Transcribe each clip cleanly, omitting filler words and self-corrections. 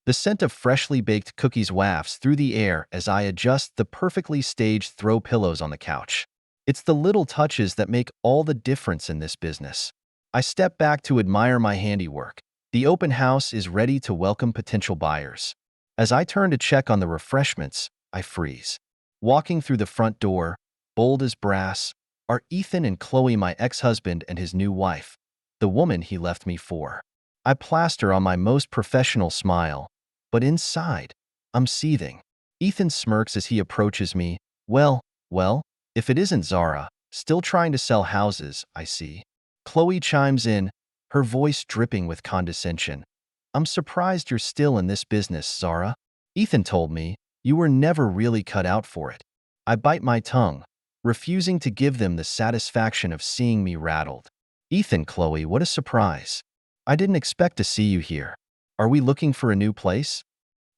The scent of freshly baked cookies wafts through the air as I adjust the perfectly staged throw pillows on the couch. It's the little touches that make all the difference in this business. I step back to admire my handiwork. The open house is ready to welcome potential buyers. As I turn to check on the refreshments, I freeze. Walking through the front door, bold as brass, are Ethan and Chloe, my ex-husband and his new wife, the woman he left me for. I plaster on my most professional smile, but inside, I'm seething. Ethan smirks as he approaches me. Well, if it isn't Zara, still trying to sell houses, I see. Chloe chimes in, her voice dripping with condescension. I'm surprised you're still in this business, Zara. Ethan told me you were never really cut out for it. I bite my tongue, refusing to give them the satisfaction of seeing me rattled. Ethan, Chloe, what a surprise. I didn't expect to see you here. Are we looking for a new place?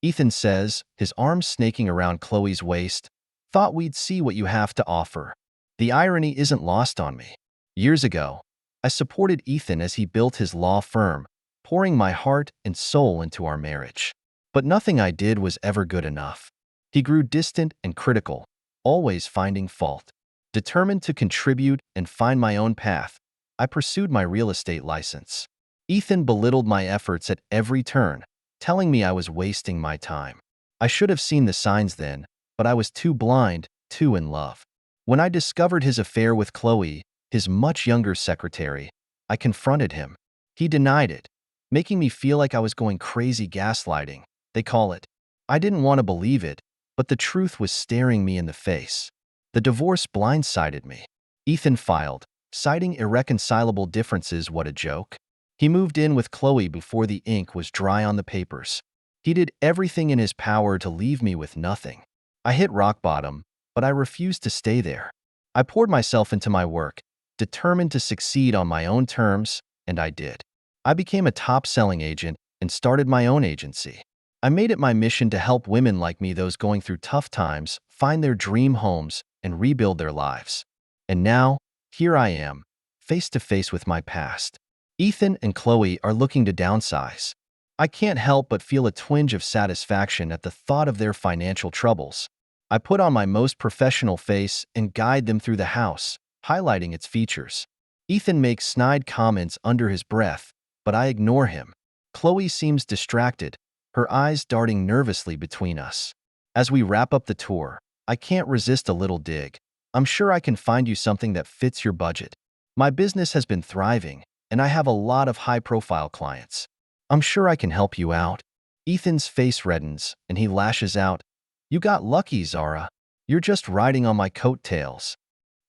Ethan says, his arms snaking around Chloe's waist. Thought we'd see what you have to offer. The irony isn't lost on me. Years ago, I supported Ethan as he built his law firm, pouring my heart and soul into our marriage. But nothing I did was ever good enough. He grew distant and critical, always finding fault. Determined to contribute and find my own path, I pursued my real estate license. Ethan belittled my efforts at every turn, telling me I was wasting my time. I should have seen the signs then, but I was too blind, too in love. When I discovered his affair with Chloe, his much younger secretary, I confronted him. He denied it, making me feel like I was going crazy. Gaslighting, they call it. I didn't want to believe it, but the truth was staring me in the face. The divorce blindsided me. Ethan filed, citing irreconcilable differences. What a joke. He moved in with Chloe before the ink was dry on the papers. He did everything in his power to leave me with nothing. I hit rock bottom, but I refused to stay there. I poured myself into my work, determined to succeed on my own terms, and I did. I became a top-selling agent and started my own agency. I made it my mission to help women like me, those going through tough times, find their dream homes and rebuild their lives. And now, here I am, face to face with my past. Ethan and Chloe are looking to downsize. I can't help but feel a twinge of satisfaction at the thought of their financial troubles. I put on my most professional face and guide them through the house, highlighting its features. Ethan makes snide comments under his breath, but I ignore him. Chloe seems distracted, her eyes darting nervously between us. As we wrap up the tour, I can't resist a little dig. I'm sure I can find you something that fits your budget. My business has been thriving, and I have a lot of high-profile clients. I'm sure I can help you out. Ethan's face reddens, and he lashes out. You got lucky, Zara. You're just riding on my coattails.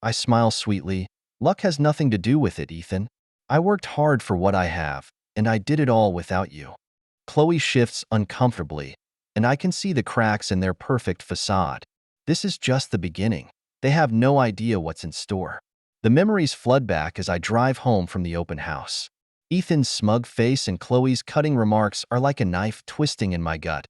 I smile sweetly. Luck has nothing to do with it, Ethan. I worked hard for what I have, and I did it all without you. Chloe shifts uncomfortably, and I can see the cracks in their perfect facade. This is just the beginning. They have no idea what's in store. The memories flood back as I drive home from the open house. Ethan's smug face and Chloe's cutting remarks are like a knife twisting in my gut,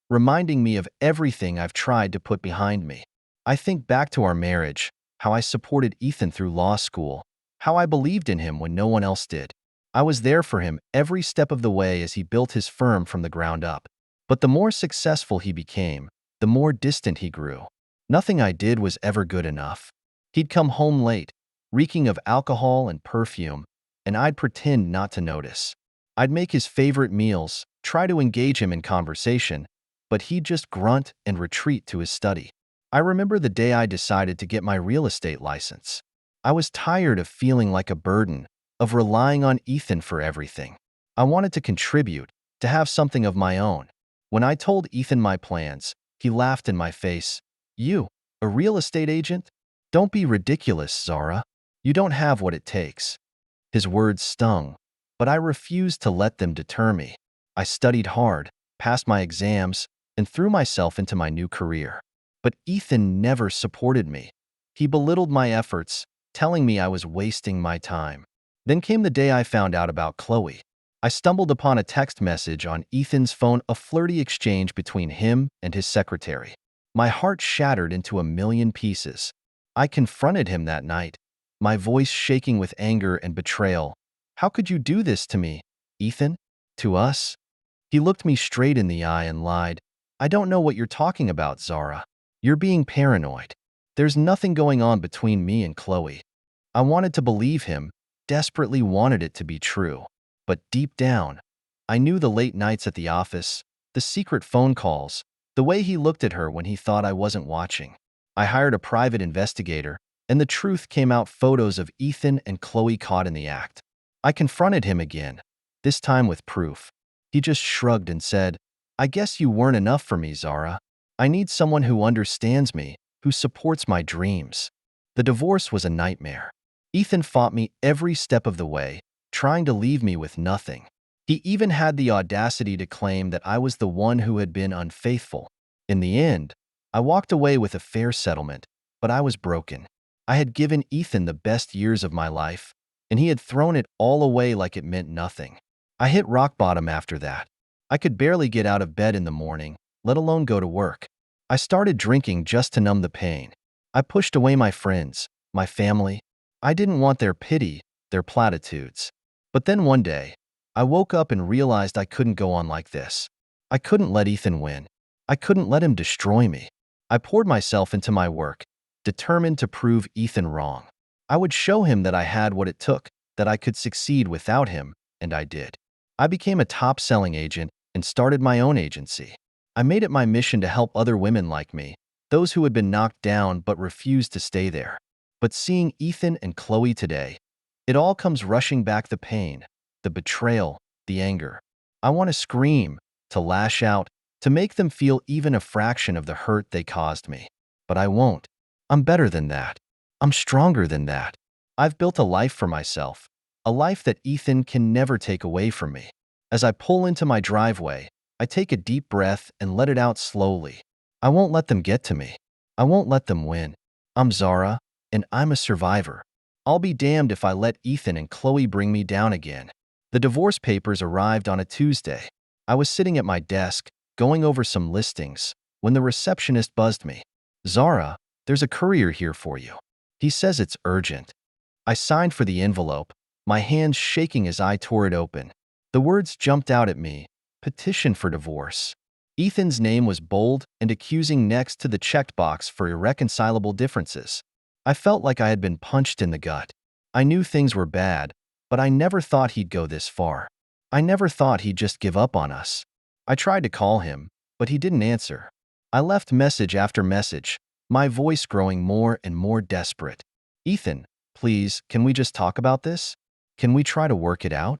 reminding me of everything I've tried to put behind me. I think back to our marriage, how I supported Ethan through law school, how I believed in him when no one else did. I was there for him every step of the way as he built his firm from the ground up. But the more successful he became, the more distant he grew. Nothing I did was ever good enough. He'd come home late, reeking of alcohol and perfume, and I'd pretend not to notice. I'd make his favorite meals, try to engage him in conversation, but he'd just grunt and retreat to his study. I remember the day I decided to get my real estate license. I was tired of feeling like a burden, of relying on Ethan for everything. I wanted to contribute, to have something of my own. When I told Ethan my plans, he laughed in my face. You, a real estate agent? Don't be ridiculous, Zara. You don't have what it takes. His words stung, but I refused to let them deter me. I studied hard, passed my exams, and threw myself into my new career. But Ethan never supported me. He belittled my efforts, telling me I was wasting my time. Then came the day I found out about Chloe. I stumbled upon a text message on Ethan's phone, a flirty exchange between him and his secretary. My heart shattered into a million pieces. I confronted him that night, my voice shaking with anger and betrayal. How could you do this to me, Ethan? To us? He looked me straight in the eye and lied. "I don't know what you're talking about, Zara. You're being paranoid. There's nothing going on between me and Chloe." I wanted to believe him, desperately wanted it to be true. But deep down, I knew the late nights at the office, the secret phone calls, the way he looked at her when he thought I wasn't watching. I hired a private investigator, and the truth came out: photos of Ethan and Chloe caught in the act. I confronted him again, this time with proof. He just shrugged and said, "I guess you weren't enough for me, Zara. I need someone who understands me, who supports my dreams." The divorce was a nightmare. Ethan fought me every step of the way, trying to leave me with nothing. He even had the audacity to claim that I was the one who had been unfaithful. In the end, I walked away with a fair settlement, but I was broken. I had given Ethan the best years of my life, and he had thrown it all away like it meant nothing. I hit rock bottom after that. I could barely get out of bed in the morning, let alone go to work. I started drinking just to numb the pain. I pushed away my friends, my family. I didn't want their pity, their platitudes. But then one day, I woke up and realized I couldn't go on like this. I couldn't let Ethan win. I couldn't let him destroy me. I poured myself into my work, determined to prove Ethan wrong. I would show him that I had what it took, that I could succeed without him, and I did. I became a top-selling agent and started my own agency. I made it my mission to help other women like me, those who had been knocked down but refused to stay there. But seeing Ethan and Chloe today, it all comes rushing back: the pain, the betrayal, the anger. I want to scream, to lash out, to make them feel even a fraction of the hurt they caused me. But I won't. I'm better than that. I'm stronger than that. I've built a life for myself, a life that Ethan can never take away from me. As I pull into my driveway, I take a deep breath and let it out slowly. I won't let them get to me. I won't let them win. I'm Zara, and I'm a survivor. I'll be damned if I let Ethan and Chloe bring me down again. The divorce papers arrived on a Tuesday. I was sitting at my desk, going over some listings, when the receptionist buzzed me. "Zara, there's a courier here for you. He says it's urgent." I signed for the envelope, my hands shaking as I tore it open. The words jumped out at me: petition for divorce. Ethan's name was bold and accusing next to the checked box for irreconcilable differences. I felt like I had been punched in the gut. I knew things were bad, but I never thought he'd go this far. I never thought he'd just give up on us. I tried to call him, but he didn't answer. I left message after message, my voice growing more and more desperate. "Ethan, please, can we just talk about this? Can we try to work it out?"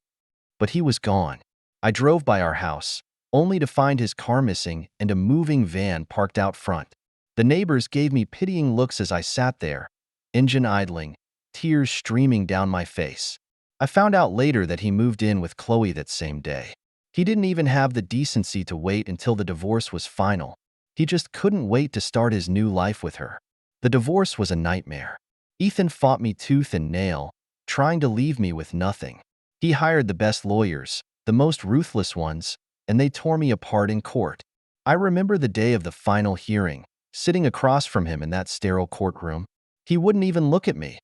But he was gone. I drove by our house, only to find his car missing and a moving van parked out front. The neighbors gave me pitying looks as I sat there, engine idling, tears streaming down my face. I found out later that he moved in with Chloe that same day. He didn't even have the decency to wait until the divorce was final. He just couldn't wait to start his new life with her. The divorce was a nightmare. Ethan fought me tooth and nail, trying to leave me with nothing. He hired the best lawyers, the most ruthless ones, and they tore me apart in court. I remember the day of the final hearing, sitting across from him in that sterile courtroom. He wouldn't even look at me.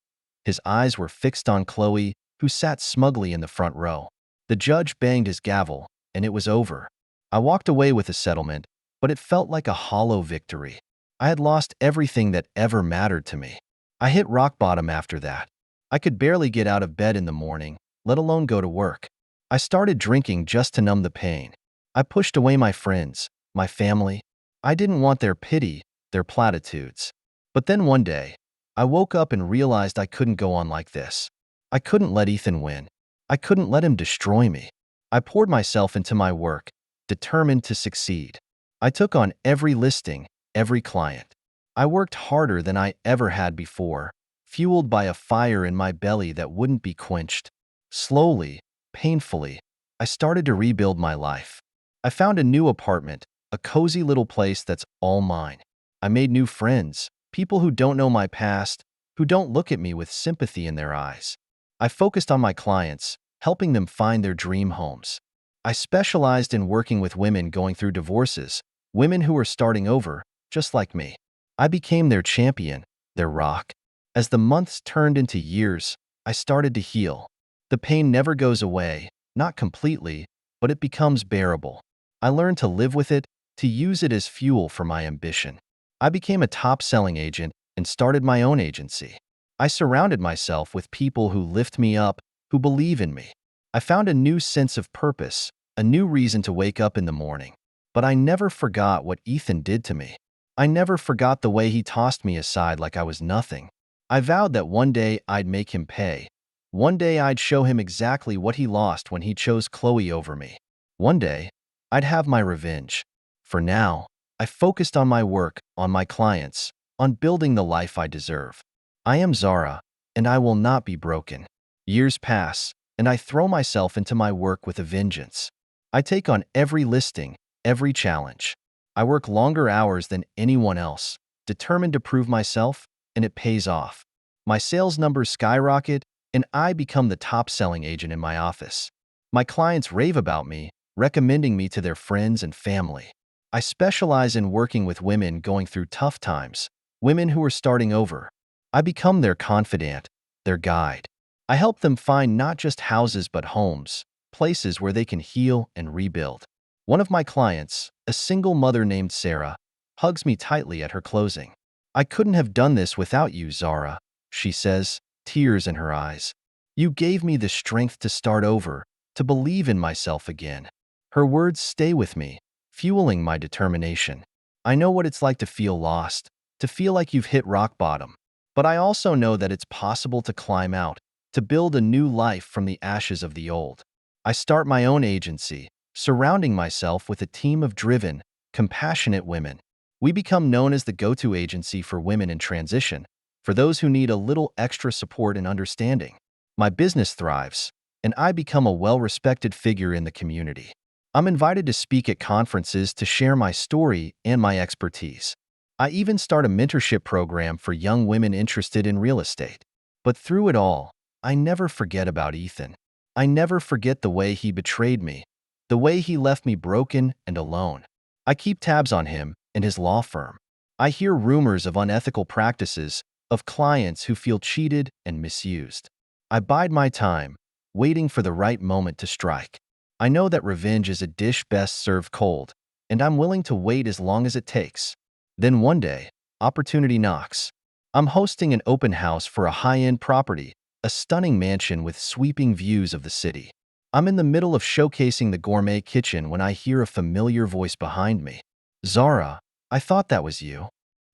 His eyes were fixed on Chloe, who sat smugly in the front row. The judge banged his gavel, and it was over. I walked away with a settlement, but it felt like a hollow victory. I had lost everything that ever mattered to me. I hit rock bottom after that. I could barely get out of bed in the morning, let alone go to work. I started drinking just to numb the pain. I pushed away my friends, my family. I didn't want their pity, their platitudes. But then one day, I woke up and realized I couldn't go on like this. I couldn't let Ethan win. I couldn't let him destroy me. I poured myself into my work, determined to succeed. I took on every listing, every client. I worked harder than I ever had before, fueled by a fire in my belly that wouldn't be quenched. Slowly, painfully, I started to rebuild my life. I found a new apartment, a cozy little place that's all mine. I made new friends, people who don't know my past, who don't look at me with sympathy in their eyes. I focused on my clients, helping them find their dream homes. I specialized in working with women going through divorces, women who were starting over, just like me. I became their champion, their rock. As the months turned into years, I started to heal. The pain never goes away, not completely, but it becomes bearable. I learned to live with it, to use it as fuel for my ambition. I became a top-selling agent and started my own agency. I surrounded myself with people who lift me up, who believe in me. I found a new sense of purpose, a new reason to wake up in the morning. But I never forgot what Ethan did to me. I never forgot the way he tossed me aside like I was nothing. I vowed that one day I'd make him pay. One day I'd show him exactly what he lost when he chose Chloe over me. One day, I'd have my revenge. For now, I focused on my work, on my clients, on building the life I deserve. I am Zara, and I will not be broken. Years pass, and I throw myself into my work with a vengeance. I take on every listing, every challenge. I work longer hours than anyone else, determined to prove myself, and it pays off. My sales numbers skyrocket, and I become the top-selling agent in my office. My clients rave about me, recommending me to their friends and family. I specialize in working with women going through tough times, women who are starting over. I become their confidant, their guide. I help them find not just houses but homes, places where they can heal and rebuild. One of my clients, a single mother named Sarah, hugs me tightly at her closing. "I couldn't have done this without you, Zara," she says, tears in her eyes. "You gave me the strength to start over, to believe in myself again." Her words stay with me, fueling my determination. I know what it's like to feel lost, to feel like you've hit rock bottom. But I also know that it's possible to climb out, to build a new life from the ashes of the old. I start my own agency, surrounding myself with a team of driven, compassionate women. We become known as the go-to agency for women in transition, for those who need a little extra support and understanding. My business thrives, and I become a well-respected figure in the community. I'm invited to speak at conferences to share my story and my expertise. I even start a mentorship program for young women interested in real estate. But through it all, I never forget about Ethan. I never forget the way he betrayed me, the way he left me broken and alone. I keep tabs on him and his law firm. I hear rumors of unethical practices, of clients who feel cheated and misused. I bide my time, waiting for the right moment to strike. I know that revenge is a dish best served cold, and I'm willing to wait as long as it takes. Then one day, opportunity knocks. I'm hosting an open house for a high-end property, a stunning mansion with sweeping views of the city. I'm in the middle of showcasing the gourmet kitchen when I hear a familiar voice behind me. "Zara, I thought that was you."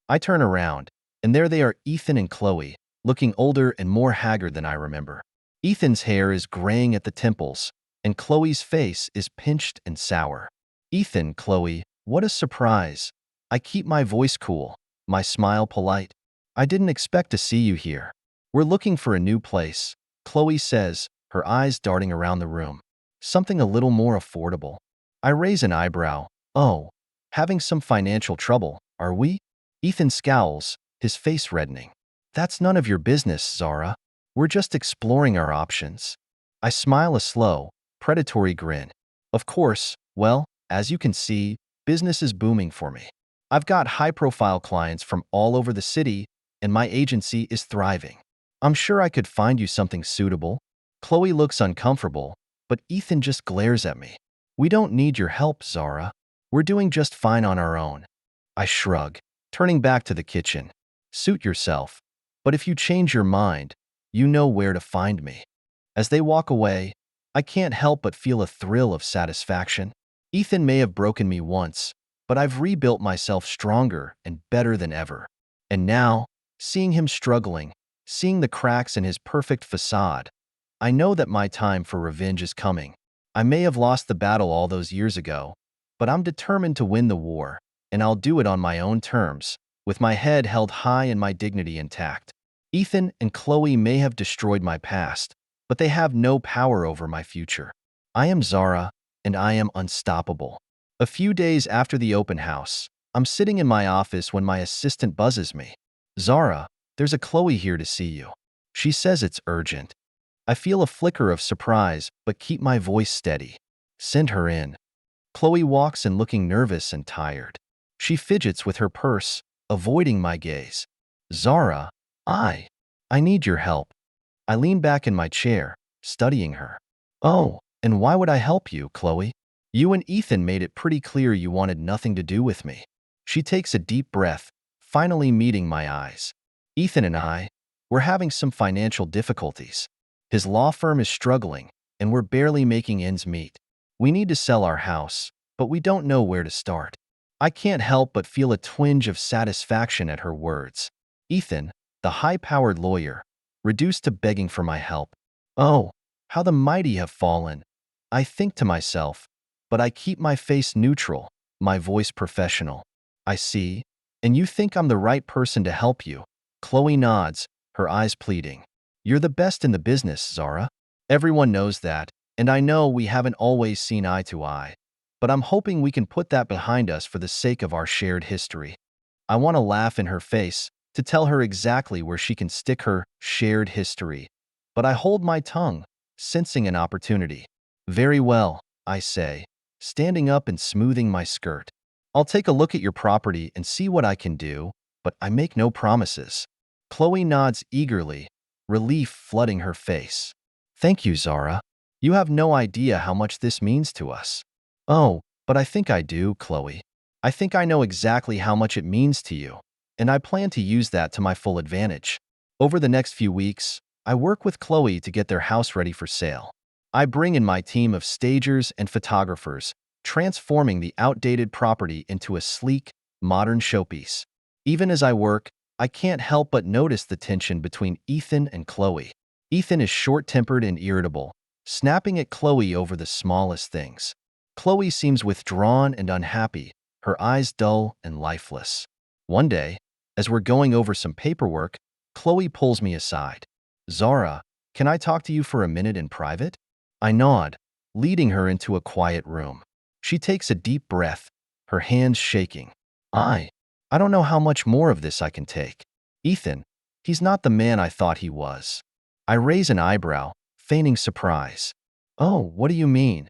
I turn around, and there they are, Ethan and Chloe, looking older and more haggard than I remember. Ethan's hair is graying at the temples, and Chloe's face is pinched and sour. "Ethan, Chloe, what a surprise." I keep my voice cool, my smile polite. "I didn't expect to see you here. We're looking for a new place," Chloe says, her eyes darting around the room. "Something a little more affordable." I raise an eyebrow. "Oh, having some financial trouble, are we?" Ethan scowls, his face reddening. "That's none of your business, Zara. We're just exploring our options." I smile a slow, predatory grin. Of course, well, as you can see, business is booming for me. I've got high-profile clients from all over the city, and my agency is thriving. I'm sure I could find you something suitable. Chloe looks uncomfortable, but Ethan just glares at me. "We don't need your help, Zara. We're doing just fine on our own." I shrug, turning back to the kitchen. "Suit yourself, but if you change your mind, you know where to find me." As they walk away, I can't help but feel a thrill of satisfaction. Ethan may have broken me once, but I've rebuilt myself stronger and better than ever. And now, seeing him struggling, seeing the cracks in his perfect facade, I know that my time for revenge is coming. I may have lost the battle all those years ago, but I'm determined to win the war, and I'll do it on my own terms, with my head held high and my dignity intact. Ethan and Chloe may have destroyed my past, but they have no power over my future. I am Zara, and I am unstoppable. A few days after the open house, I'm sitting in my office when my assistant buzzes me. "Zara, there's a Chloe here to see you." She says it's urgent. I feel a flicker of surprise, but keep my voice steady. "Send her in." Chloe walks in looking nervous and tired. She fidgets with her purse, avoiding my gaze. "Zara, I need your help." I lean back in my chair, studying her. "Oh, and why would I help you, Chloe?" You and Ethan made it pretty clear you wanted nothing to do with me. She takes a deep breath, finally meeting my eyes. Ethan and I, we're having some financial difficulties. His law firm is struggling, and we're barely making ends meet. We need to sell our house, but we don't know where to start. I can't help but feel a twinge of satisfaction at her words. Ethan, the high-powered lawyer, reduced to begging for my help. Oh, how the mighty have fallen. I think to myself, but I keep my face neutral, my voice professional. I see, and you think I'm the right person to help you. Chloe nods, her eyes pleading. You're the best in the business, Zara. Everyone knows that, and I know we haven't always seen eye to eye. But I'm hoping we can put that behind us for the sake of our shared history. I want to laugh in her face, to tell her exactly where she can stick her shared history. But I hold my tongue, sensing an opportunity. Very well, I say, standing up and smoothing my skirt. I'll take a look at your property and see what I can do, but I make no promises. Chloe nods eagerly, relief flooding her face. Thank you, Zara. You have no idea how much this means to us. Oh, but I think I do, Chloe. I think I know exactly how much it means to you, and I plan to use that to my full advantage. Over the next few weeks, I work with Chloe to get their house ready for sale. I bring in my team of stagers and photographers, transforming the outdated property into a sleek, modern showpiece. Even as I work, I can't help but notice the tension between Ethan and Chloe. Ethan is short-tempered and irritable, snapping at Chloe over the smallest things. Chloe seems withdrawn and unhappy, her eyes dull and lifeless. One day, as we're going over some paperwork, Chloe pulls me aside. Zara, can I talk to you for a minute in private? I nod, leading her into a quiet room. She takes a deep breath, her hands shaking. I don't know how much more of this I can take. Ethan, he's not the man I thought he was. I raise an eyebrow, feigning surprise. Oh, what do you mean?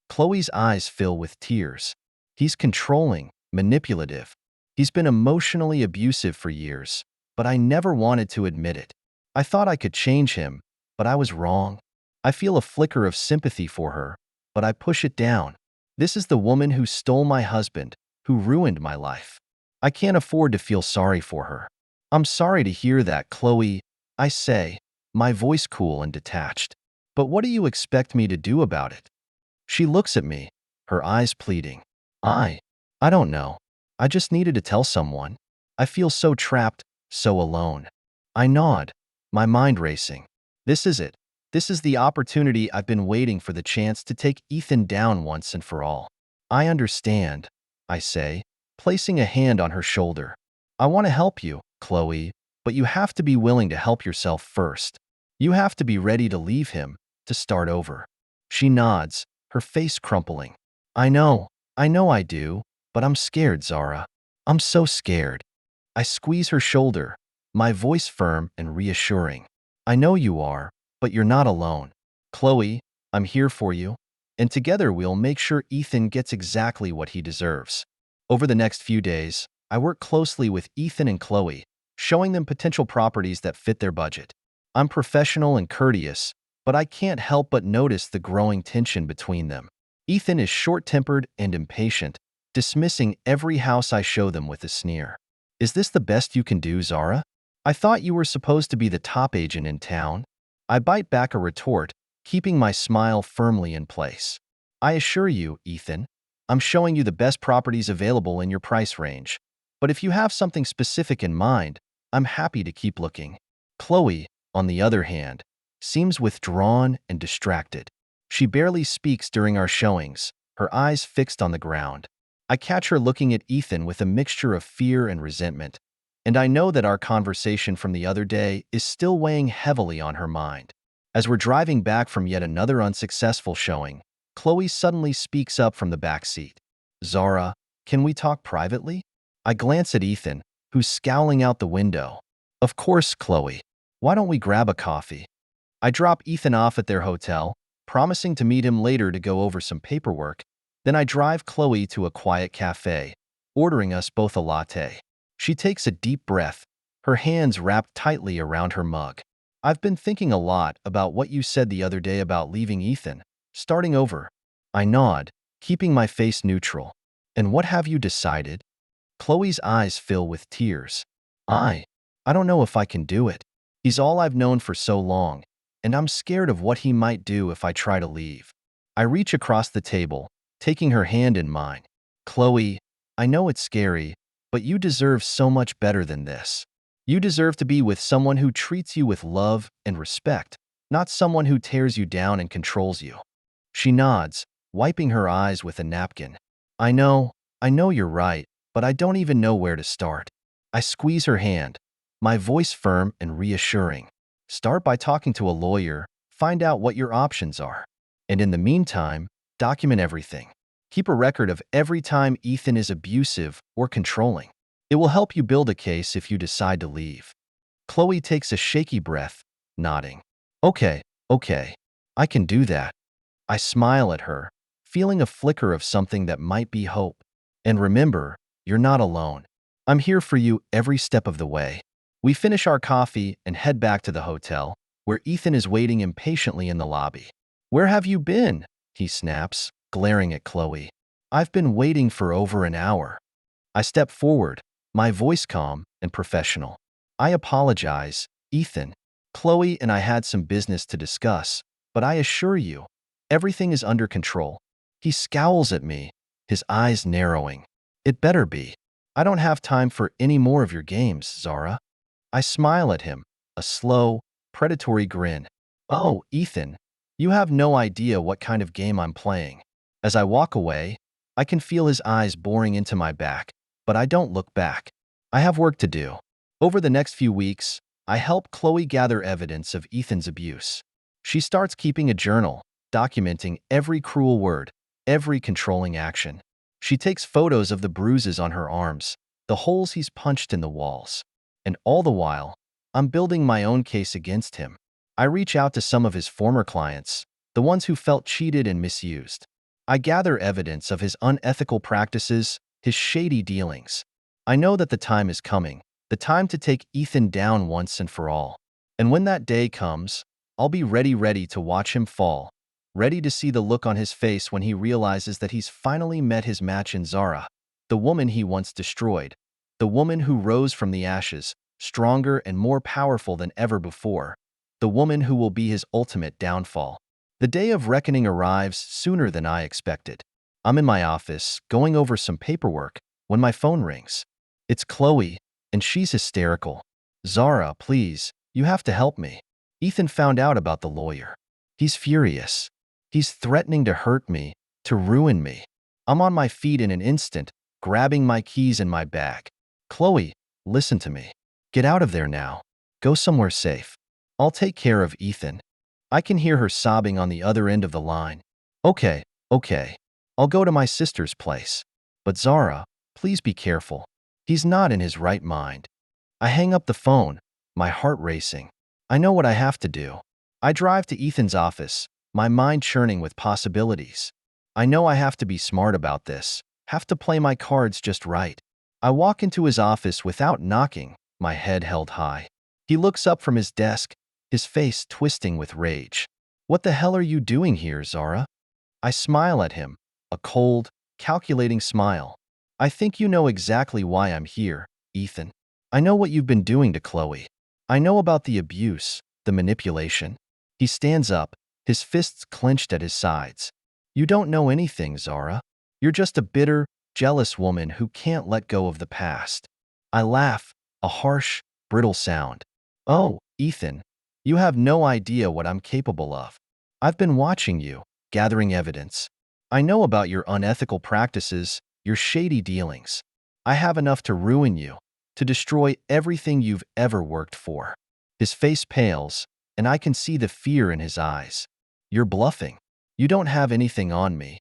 Chloe's eyes fill with tears. He's controlling, manipulative. He's been emotionally abusive for years, but I never wanted to admit it. I thought I could change him, but I was wrong. I feel a flicker of sympathy for her, but I push it down. This is the woman who stole my husband, who ruined my life. I can't afford to feel sorry for her. I'm sorry to hear that, Chloe, I say, my voice cool and detached. But what do you expect me to do about it? She looks at me, her eyes pleading. I don't know. I just needed to tell someone. I feel so trapped, so alone. I nod, my mind racing. This is it. This is the opportunity I've been waiting for, the chance to take Ethan down once and for all. I understand, I say, placing a hand on her shoulder. I want to help you, Chloe, but you have to be willing to help yourself first. You have to be ready to leave him, to start over. She nods, her face crumpling. I know I do, but I'm scared, Zara. I'm so scared. I squeeze her shoulder, my voice firm and reassuring. I know you are, but you're not alone. Chloe, I'm here for you, and together we'll make sure Ethan gets exactly what he deserves. Over the next few days, I work closely with Ethan and Chloe, showing them potential properties that fit their budget. I'm professional and courteous, but I can't help but notice the growing tension between them. Ethan is short-tempered and impatient, dismissing every house I show them with a sneer. Is this the best you can do, Zara? I thought you were supposed to be the top agent in town. I bite back a retort, keeping my smile firmly in place. I assure you, Ethan, I'm showing you the best properties available in your price range. But if you have something specific in mind, I'm happy to keep looking. Chloe, on the other hand, seems withdrawn and distracted. She barely speaks during our showings, her eyes fixed on the ground. I catch her looking at Ethan with a mixture of fear and resentment, and I know that our conversation from the other day is still weighing heavily on her mind. As we're driving back from yet another unsuccessful showing, Chloe suddenly speaks up from the back seat. Zara, can we talk privately? I glance at Ethan, who's scowling out the window. Of course, Chloe. Why don't we grab a coffee? I drop Ethan off at their hotel, promising to meet him later to go over some paperwork. Then I drive Chloe to a quiet cafe, ordering us both a latte. She takes a deep breath, her hands wrapped tightly around her mug. I've been thinking a lot about what you said the other day about leaving Ethan, starting over. I nod, keeping my face neutral. And what have you decided? Chloe's eyes fill with tears. I don't know if I can do it. He's all I've known for so long, and I'm scared of what he might do if I try to leave. I reach across the table, taking her hand in mine. Chloe, I know it's scary, but you deserve so much better than this. You deserve to be with someone who treats you with love and respect, not someone who tears you down and controls you. She nods, wiping her eyes with a napkin. I know you're right, but I don't even know where to start. I squeeze her hand, my voice firm and reassuring. Start by talking to a lawyer, find out what your options are. And in the meantime, document everything. Keep a record of every time Ethan is abusive or controlling. It will help you build a case if you decide to leave. Chloe takes a shaky breath, nodding. Okay, I can do that. I smile at her, feeling a flicker of something that might be hope. And remember, you're not alone. I'm here for you every step of the way. We finish our coffee and head back to the hotel, where Ethan is waiting impatiently in the lobby. Where have you been? He snaps, glaring at Chloe. I've been waiting for over an hour. I step forward, my voice calm and professional. I apologize, Ethan. Chloe and I had some business to discuss, but I assure you, everything is under control. He scowls at me, his eyes narrowing. It better be. I don't have time for any more of your games, Zara. I smile at him, a slow, predatory grin. Oh, Ethan, you have no idea what kind of game I'm playing. As I walk away, I can feel his eyes boring into my back, but I don't look back. I have work to do. Over the next few weeks, I help Chloe gather evidence of Ethan's abuse. She starts keeping a journal, documenting every cruel word, every controlling action. She takes photos of the bruises on her arms, the holes he's punched in the walls. And all the while, I'm building my own case against him. I reach out to some of his former clients, the ones who felt cheated and misused. I gather evidence of his unethical practices, his shady dealings. I know that the time is coming, the time to take Ethan down once and for all. And when that day comes, I'll be ready to watch him fall, ready to see the look on his face when he realizes that he's finally met his match in Zara, the woman he once destroyed, the woman who rose from the ashes, stronger and more powerful than ever before, the woman who will be his ultimate downfall. The day of reckoning arrives sooner than I expected. I'm in my office, going over some paperwork, when my phone rings. It's Chloe, and she's hysterical. Zara, please, you have to help me. Ethan found out about the lawyer. He's furious. He's threatening to hurt me, to ruin me. I'm on my feet in an instant, grabbing my keys and my bag. Chloe, listen to me. Get out of there now. Go somewhere safe. I'll take care of Ethan. I can hear her sobbing on the other end of the line. Okay. I'll go to my sister's place. But Zara, please be careful. He's not in his right mind. I hang up the phone, my heart racing. I know what I have to do. I drive to Ethan's office, my mind churning with possibilities. I know I have to be smart about this, have to play my cards just right. I walk into his office without knocking, my head held high. He looks up from his desk, his face twisting with rage. What the hell are you doing here, Zara? I smile at him, a cold, calculating smile. I think you know exactly why I'm here, Ethan. I know what you've been doing to Chloe. I know about the abuse, the manipulation. He stands up, his fists clenched at his sides. You don't know anything, Zara. You're just a bitter, jealous woman who can't let go of the past. I laugh, a harsh, brittle sound. Oh, Ethan, you have no idea what I'm capable of. I've been watching you, gathering evidence. I know about your unethical practices, your shady dealings. I have enough to ruin you, to destroy everything you've ever worked for. His face pales, and I can see the fear in his eyes. You're bluffing. You don't have anything on me.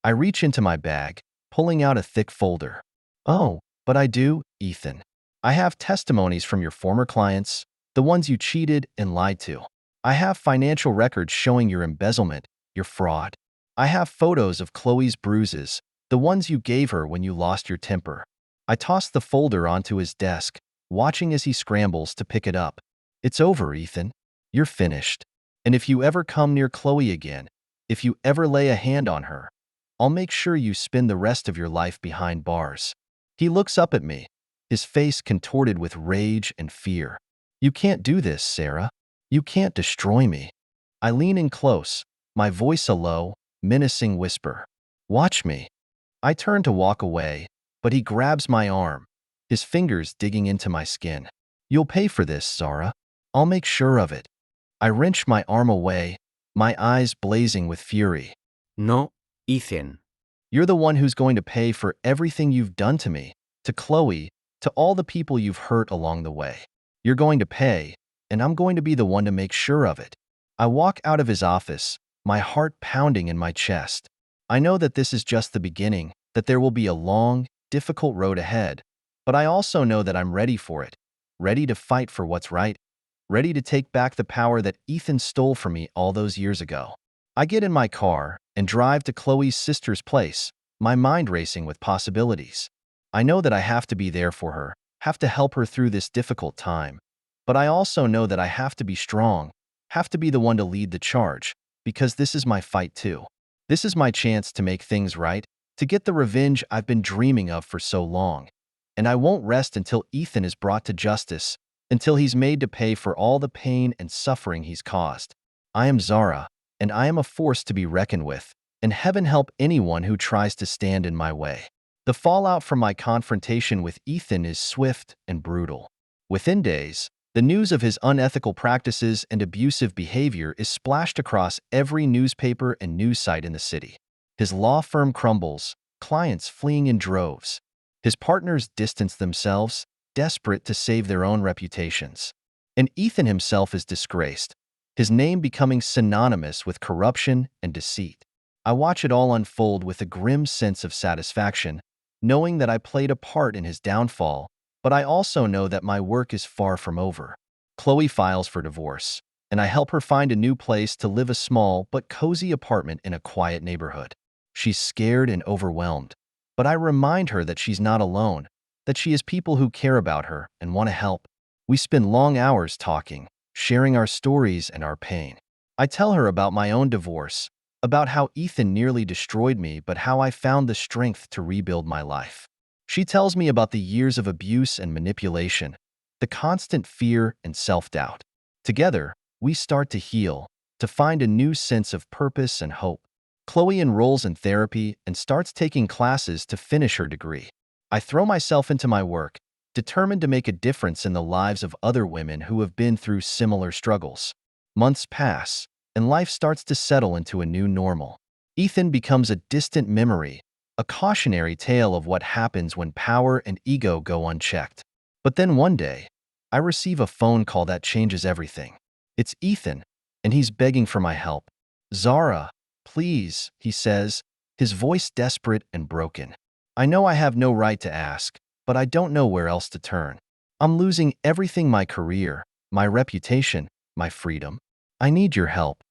I reach into my bag, pulling out a thick folder. Oh, but I do, Ethan. I have testimonies from your former clients, the ones you cheated and lied to. I have financial records showing your embezzlement, your fraud. I have photos of Chloe's bruises, the ones you gave her when you lost your temper. I toss the folder onto his desk, watching as he scrambles to pick it up. It's over, Ethan. You're finished. And if you ever come near Chloe again, if you ever lay a hand on her, I'll make sure you spend the rest of your life behind bars." He looks up at me, his face contorted with rage and fear. "You can't do this, Sarah. You can't destroy me." I lean in close, my voice a low, menacing whisper. "Watch me." I turn to walk away, but he grabs my arm, his fingers digging into my skin. "You'll pay for this, Zara. I'll make sure of it." I wrench my arm away, my eyes blazing with fury. No, Ethan. "You're the one who's going to pay for everything you've done to me, to Chloe, to all the people you've hurt along the way. You're going to pay, and I'm going to be the one to make sure of it." I walk out of his office, my heart pounding in my chest. I know that this is just the beginning, that there will be a long, difficult road ahead, but I also know that I'm ready for it, ready to fight for what's right, ready to take back the power that Ethan stole from me all those years ago. I get in my car and drive to Chloe's sister's place, my mind racing with possibilities. I know that I have to be there for her, have to help her through this difficult time, but I also know that I have to be strong, have to be the one to lead the charge, because this is my fight too. This is my chance to make things right, to get the revenge I've been dreaming of for so long. And I won't rest until Ethan is brought to justice, until he's made to pay for all the pain and suffering he's caused. I am Zara, and I am a force to be reckoned with, and heaven help anyone who tries to stand in my way. The fallout from my confrontation with Ethan is swift and brutal. Within days, the news of his unethical practices and abusive behavior is splashed across every newspaper and news site in the city. His law firm crumbles, clients fleeing in droves. His partners distance themselves, desperate to save their own reputations. And Ethan himself is disgraced, his name becoming synonymous with corruption and deceit. I watch it all unfold with a grim sense of satisfaction, knowing that I played a part in his downfall, but I also know that my work is far from over. Chloe files for divorce, and I help her find a new place to live, a small but cozy apartment in a quiet neighborhood. She's scared and overwhelmed, but I remind her that she's not alone, that she has people who care about her and want to help. We spend long hours talking, sharing our stories and our pain. I tell her about my own divorce, about how Ethan nearly destroyed me, but how I found the strength to rebuild my life. She tells me about the years of abuse and manipulation, the constant fear and self-doubt. Together, we start to heal, to find a new sense of purpose and hope. Chloe enrolls in therapy and starts taking classes to finish her degree. I throw myself into my work, determined to make a difference in the lives of other women who have been through similar struggles. Months pass, and life starts to settle into a new normal. Ethan becomes a distant memory, a cautionary tale of what happens when power and ego go unchecked. But then one day, I receive a phone call that changes everything. It's Ethan, and he's begging for my help. "Zara, please," he says, his voice desperate and broken. I know I have no right to ask, but I don't know where else to turn. I'm losing everything: my career, my reputation, my freedom. I need your help.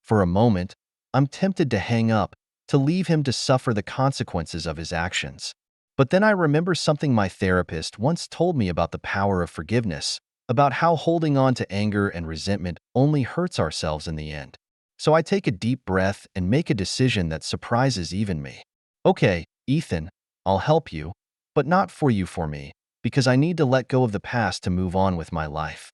For a moment, I'm tempted to hang up, to leave him to suffer the consequences of his actions. But then I remember something my therapist once told me about the power of forgiveness, about how holding on to anger and resentment only hurts ourselves in the end. So I take a deep breath and make a decision that surprises even me. "Okay, Ethan, I'll help you, but not for you, for me, because I need to let go of the past to move on with my life."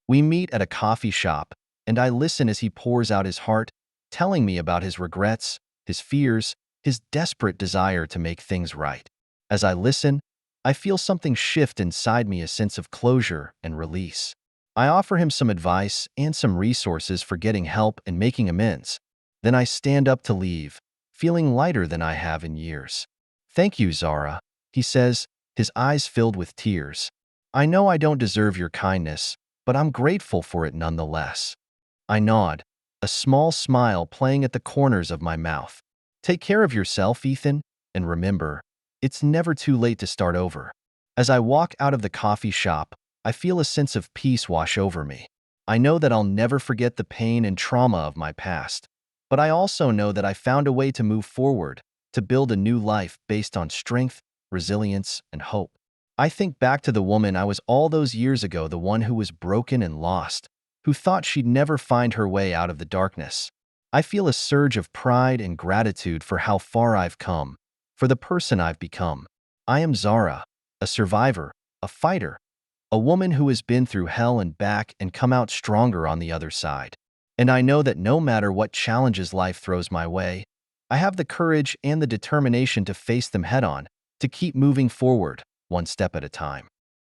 We meet at a coffee shop, and I listen as he pours out his heart, telling me about his regrets, his fears, his desperate desire to make things right. As I listen, I feel something shift inside me, a sense of closure and release. I offer him some advice and some resources for getting help and making amends. Then I stand up to leave, feeling lighter than I have in years. "Thank you, Zara," he says, his eyes filled with tears. "I know I don't deserve your kindness, but I'm grateful for it nonetheless." I nod, a small smile playing at the corners of my mouth. "Take care of yourself, Ethan, and remember, it's never too late to start over." As I walk out of the coffee shop, I feel a sense of peace wash over me. I know that I'll never forget the pain and trauma of my past, but I also know that I found a way to move forward, to build a new life based on strength, resilience, and hope. I think back to the woman I was all those years ago, the one who was broken and lost, who thought she'd never find her way out of the darkness. I feel a surge of pride and gratitude for how far I've come, for the person I've become. I am Zara, a survivor, a fighter, a woman who has been through hell and back and come out stronger on the other side. And I know that no matter what challenges life throws my way, I have the courage and the determination to face them head on, to keep moving forward, one step at a time.